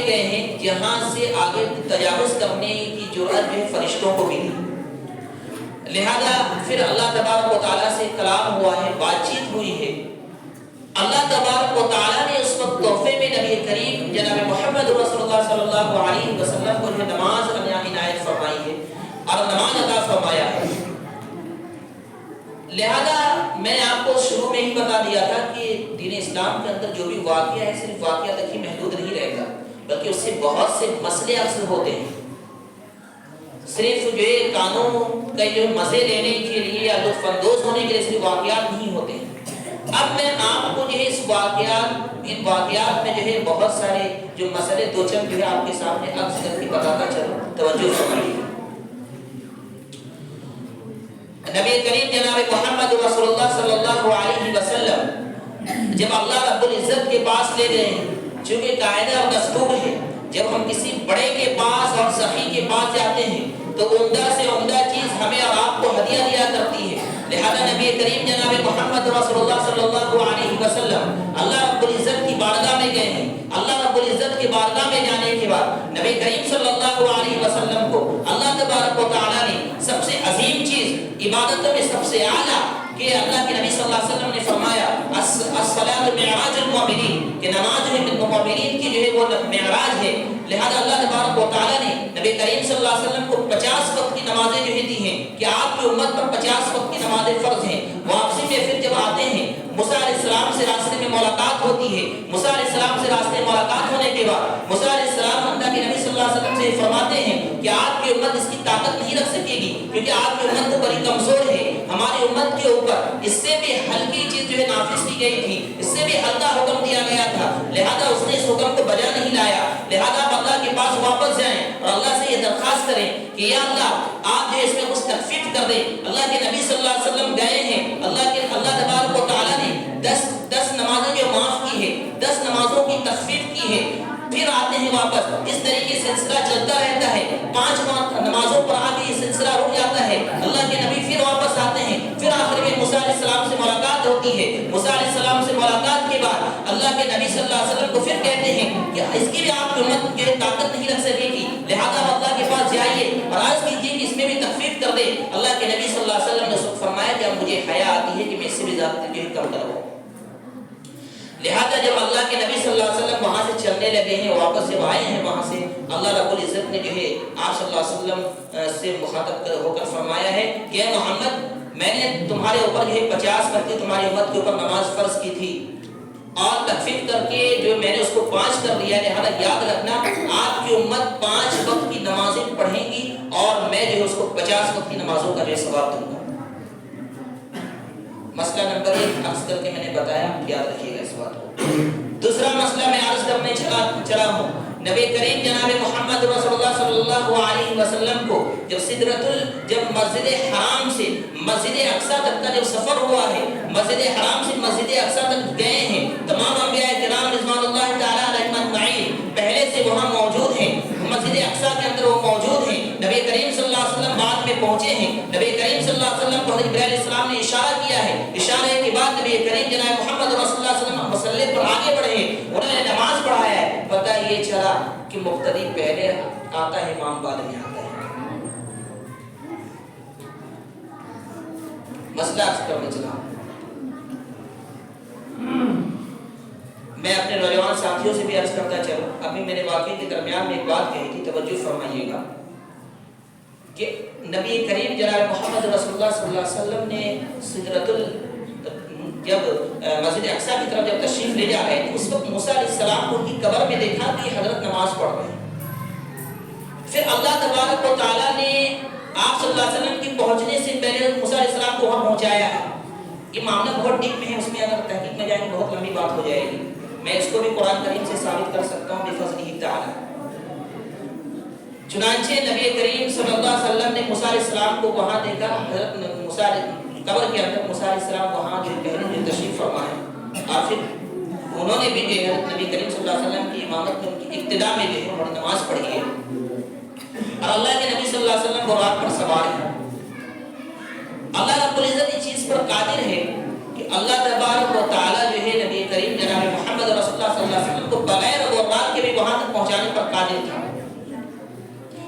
گئے ہیں جہاں سے آگے تجاوز کرنے کی جرأت جو ہے فرشتوں کو بھی نہیں۔ لہذا پھر اللہ تبارک و تعالیٰ سے کلام ہوا ہے، بات چیت ہوئی ہے۔ اللہ تبارک و تعالیٰ نے اس وقت تحفے میں نبی کریم جناب محمد رسول اللہ صلی اللہ علیہ وسلم کو نماز عنایت فرمائی ہے اور نماز عطا فرمایا ہے۔ لہذا میں آپ کو شروع میں ہی بتا دیا تھا کہ دین اسلام کے اندر جو بھی واقعہ ہے صرف واقعہ تک ہی محدود نہیں رہے گا، بلکہ اس سے بہت سے مسئلے اصل ہوتے ہیں۔ صرف جو ہے قانون کے جو مزے لینے کے لیے یا لطف اندوز ہونے کے لیے صرف واقعات نہیں ہوتے ہیں۔ اب میں آپ کو جو ہے ان واقعات میں جو ہے بہت سارے جو مسئلے دو چند جو ہے آپ کے سامنے عکس کر کے بتاتا چلوں، توجہ فرمائیے۔ نبی کریم جناب محمد رسول اللہ صلی اللہ علیہ وسلم جب اللہ رب العزت کے پاس لے گئے ہیں، چونکہ قاعدہ اور دستور ہے جب ہم کسی بڑے کے پاس اور سخی کے پاس جاتے ہیں تو عمدہ سے عمدہ چیز ہمیں اور آپ کو ہدیہ دیا کرتی ہے۔ لہذا نبی کریم جناب محمد رسول اللہ صلی اللہ علیہ وسلم اللہ رب العزت کی بارگاہ میں گئے ہیں۔ اللہ رب العزت کی بارگاہ میں جانے کے بعد نبی کریم صلی اللہ علیہ وسلم کو اللہ تبارک و تعالیٰ نے سب سے عظیم چیز عبادتوں میں سب سے اعلیٰ کہ اللہ کے نبی صلی اللہ علیہ وسلم نے فرمایا الصلاۃ معراج المؤمنین کہ نماز جو ہے مومنین کی جو ہے وہ معراج ہے۔ لہذا اللہ تبارک و تعالیٰ نے نبی کریم صلی اللہ علیہ وسلم کو 50 وقت کی نمازیں جو ہے دی ہیں کہ آپ کی امت پر 50 وقت کی نمازیں فرض ہیں۔ واپسی میں پھر جب آتے ہیں موسیٰ علیہ السلام سے راستے میں ملاقات ہوتی ہے۔ موسیٰ علیہ السلام سے راستے میں ملاقات ہونے کے بعد موسیٰ علیہ السلام اللہ کے نبی صلی اللہ علیہ وسلم سے فرماتے ہیں کہ آپ کی امت اس کی طاقت نہیں رکھ سکے گی کیونکہ آپ کی امت تو بڑی کمزور ہے۔ ہماری امت کے اوپر اس سے بھی ہلکی چیز جو ہے نافذ کی گئی تھی، اس سے بھی ہلکا حکم دیا گیا تھا، لہذا اس نے اس حکم کو بجا نہیں لایا۔ لہذا آپ اللہ کے پاس واپس جائیں اور اللہ سے یہ درخواست کریں کہ یا اللہ آپ جو اس میں کچھ تخفیف کر دیں۔ اللہ کے نبی صلی اللہ علیہ وسلم گئے ہیں، اللہ تبارک و تعالیٰ نے 10 نمازیں جو معاف کی ہے، 10 نمازوں کی تخفیف کی ہے، پھر آتے ہیں واپس۔ اس طریقے سلسلہ چلتا رہتا ہے، 5 نمازوں پر آگے یہ سلسلہ رک جاتا ہے، اللہ کے نبی پھر واپس آتے ہیں، پھر آخر میں موسیٰ علیہ السلام سے ملاقات ہوتی ہے۔ موسیٰ علیہ السلام سے ملاقات کے بعد اللہ کے نبی صلی اللہ علیہ وسلم کو پھر کہتے ہیں کہ اس کی بھی آپ کی امت جو طاقت نہیں رکھ سکے گی، لہذا اللہ کے پاس جائیے اور عرض کیجیے کہ اس میں بھی تخفیف کر دے۔ اللہ کے نبی صلی اللہ علیہ وسلم نے فرمایا کہ اب مجھے حیا آتی ہے کہ میں اس سے بھی زیادہ جو ہے کم کروں۔ لہذا جب اللہ کے نبی صلی اللہ علیہ وسلم وہاں سے چلنے لگے ہیں، واپس جب آئے ہیں وہاں سے، اللہ رب العزت نے جو ہے آپ صلی اللہ علیہ وسلم سے مخاطب ہو کر فرمایا ہے کہ اے محمد میں نے تمہارے اوپر جو ہے 50 وقت کی تمہاری امت کے اوپر نماز فرض کی تھی اور تخفیف کر کے جو میں نے اس کو 5 کر دیا ہے۔ لہذا یاد رکھنا آپ کی امت 5 وقت کی نمازیں پڑھیں گی اور میں جو ہے اس کو 50 وقت کی نمازوں کا جو ہے ثواب دوں گا۔ مسئلہ نمبر 1 عرض کر کے میں نے بتایا، یاد رکھیے گا اس بات کو۔ دوسرا مسئلہ میں عرض کرنے چلا ہوں، نبی کریم جناب محمد رسول اللہ صلی اللہ علیہ وسلم کو جب مسجد حرام سے مسجد اقصی تک کا جب سفر ہوا ہے، مسجد حرام سے مسجد اقصی تک گئے ہیں، تمام انبیاء کرام رضوان اللہ تعالی علیہم اجمعین پہلے سے وہاں موجود ہیں، مسجد اقصی کے اندر وہ موجود ہیں۔ نبی کریم صلی اللہ علیہ وسلم بعد میں پہنچے ہیں۔ نبی کریم صلی اللہ علیہ وسلم کو حضرت جبرائیل علیہ السلام نے اشارہ کیا ہے، اشارے کے بعد نبی کریم جناب محمد رسول اللہ صلی اللہ علیہ وسلم مصلی پر آگے بڑھے، انہوں نے نماز پڑھایا ہے۔ پتہ یہ چلا کہ مقتدی پہلے آتا ہے، امام بعد میں آتا ہے۔ مسئلہ اکثر میں چلا میں اپنے نوجوان ساتھیوں سے بھی عرض کرتا چلوں، ابھی میرے واقعے کے درمیان میں ایک بات کہی تھی، توجہ فرمائیے گا کہ نبی کریم جناب محمد رسول اللہ صلی اللہ علیہ وسلم نے جب مسجد اقصی کی طرف جب تشریف لے جا رہے ہیں، اس وقت موسیٰ علیہ السلام کو ان کی قبر میں دیکھا کہ حضرت نماز پڑھ رہے ہیں۔ پھر اللہ تبارک و تعالیٰ نے آپ صلی اللہ علیہ وسلم کی پہنچنے سے پہلے موسیٰ علیہ السلام کو وہاں پہنچایا ہے۔ یہ معاملہ بہت ڈیپ میں ہے، اس میں اگر تحقیق میں جائیں گے بہت لمبی بات ہو جائے گی، میں اس کو بھی قرآن کریم سے ثابت کر سکتا ہوں بفضلہ تعالی۔ چنانچہ نبی کریم صلی اللہ علیہ وسلم نے موسیٰ علیہ السلام کو وہاں دیکھا، حضرت موسیٰ قبر کے اندر موسیٰ علیہ السلام وہاں جو پہلے جو تشریف فرمائے، اور پھر انہوں نے بھی جو ہے نبی کریم صلی اللہ علیہ وسلم کی امامت میں ان کی ابتدا میں جو ہے انہوں نے نماز پڑھی ہے، اور اللہ کے نبی صلی اللہ علیہ وسلم براق پر سوار ہے۔ اللہ رب العزت اس چیز پر قادر ہے کہ اللہ تبارک و تعالیٰ جو ہے نبی کریم جناب محمد رسول اللہ صلی اللہ علیہ وسلم کو بغیر براق کے بھی وہاں تک پہنچانے پر قادر تھا.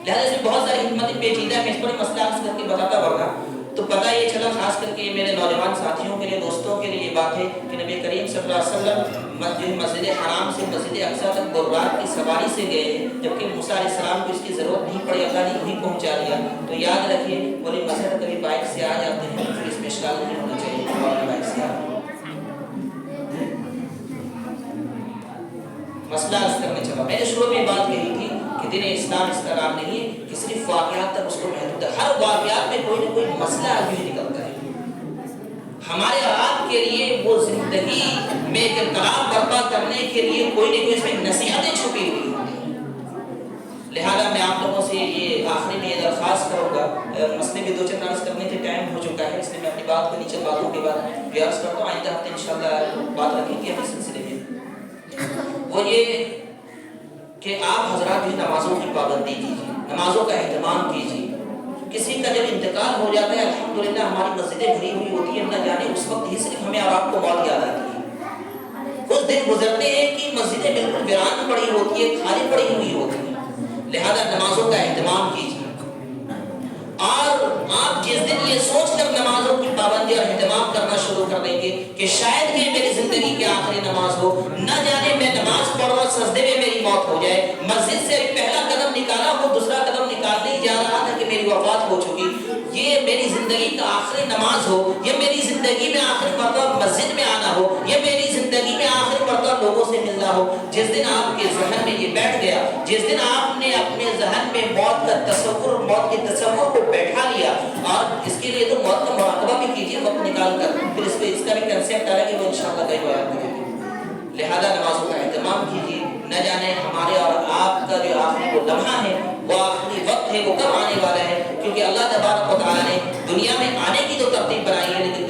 لہذا اس میں بہت ساری حکمت پیچیدہ ہے. میں اس پر مسئلہ عرض کر کے بتاتا ورنہ تو پتہ یہ چلا خاص کر کے میرے نوجوان ساتھیوں کے لیے دوستوں کے لیے یہ بات ہے کہ نبی کریم صلی اللہ علیہ وسلم مسجد حرام سے مسجد اقصی تک برات کی سواری سے گئے جبکہ موسیٰ علیہ السلام کو اس کی ضرورت نہیں پڑی, اللہ نے وہیں پہنچا دیا. تو یاد رکھیے بولے مسجد کبھی بائک سے آ جاتے ہیں پھر اس میں اشکال نہیں ہونا چاہیے بائک سے آ. مسئلہ عرض کرنے چلا. میں نے شروع میں بات کہی تھی کہ دین اسلام اس کا نام نہیں ہے کہ صرف واقعات تک اس کو محدود ہے. ہر واقعات میں کوئی نہ کوئی مسئلہ ابھی نکلتا ہے. ہمارے آپ کے لیے وہ زندگی میں انقلاب برپا کرنے کے لیے کوئی نہ کوئی اس میں نصیحتیں چھپی ہوئی ہیں. لہذا میں آپ لوگوں سے یہ آخری میں یہ درخواست کروں گا, مسئلے میں 2-4 عرض کرنے کے ٹائم ہو چکا ہے, اس لیے میں اپنی بات کو نیچے باتوں کے بعد بھی عرض کرتا ہوں. آئندہ ہفتے انشاءاللہ بات رکھیں گے اس سلسلے میں. وہ یہ کہ آپ حضرات بھی نمازوں کی پابندی کیجیے, نمازوں کا اہتمام کیجیے. کسی کا جب انتقال ہو جاتا ہے الحمدللہ ہماری مسجدیں بھری ہوئی ہوتی ہیں, نہ جانے اس وقت ہی صرف ہمیں اور آپ کو موت یاد آتی ہے. کچھ دن گزرتے ہیں کہ مسجدیں بالکل ویران پڑی ہوتی ہے, خالی پڑی ہوئی ہوتی ہیں. لہذا نمازوں کا اہتمام کیجیے. اور آپ جس دن یہ سوچ کر نمازوں کی پابندی اور اہتمام کرنا شروع کر دیں گے کہ شاید یہ میری زندگی کی آخری نماز ہو, نہ جانے میں نماز پڑھ رہا سجدے میں میری موت ہو جائے, مسجد سے پہلا قدم نکالا ہو دوسرا قدم نکالنے ہی جا رہا تھا کہ میری وفات ہو چکی, یہ میری زندگی کا آخری نماز ہو, یہ میری زندگی میں آخری مرتبہ مسجد میں آنا ہو, یہ میری زندگی میں آخری مرتبہ لوگوں سے ملنا ہو. جس دن آپ کے ذہن میں یہ بیٹھ گیا, جس دن آپ نے اپنے ذہن میں موت کا تصور, موت کے تصور کو بیٹھا لیا, اور اس کے لیے تو موت کا مراقبہ بھی کیجیے وقت نکال کر, پھر اس کا بھی کنسیپٹ آ کہ وہ انشاءاللہ کئی بیان کریں گے. لہذا نمازوں کا اہتمام کیجیے. نہ جانے ہمارے اور آپ کا جو آخری وہ لمحہ ہے, وہ آخری وقت ہے, وہ کب آنے والا ہے, کیونکہ اللہ تبارک و تعالیٰ نے دنیا میں آنے کی تو ترتیب بنائی ہے لیکن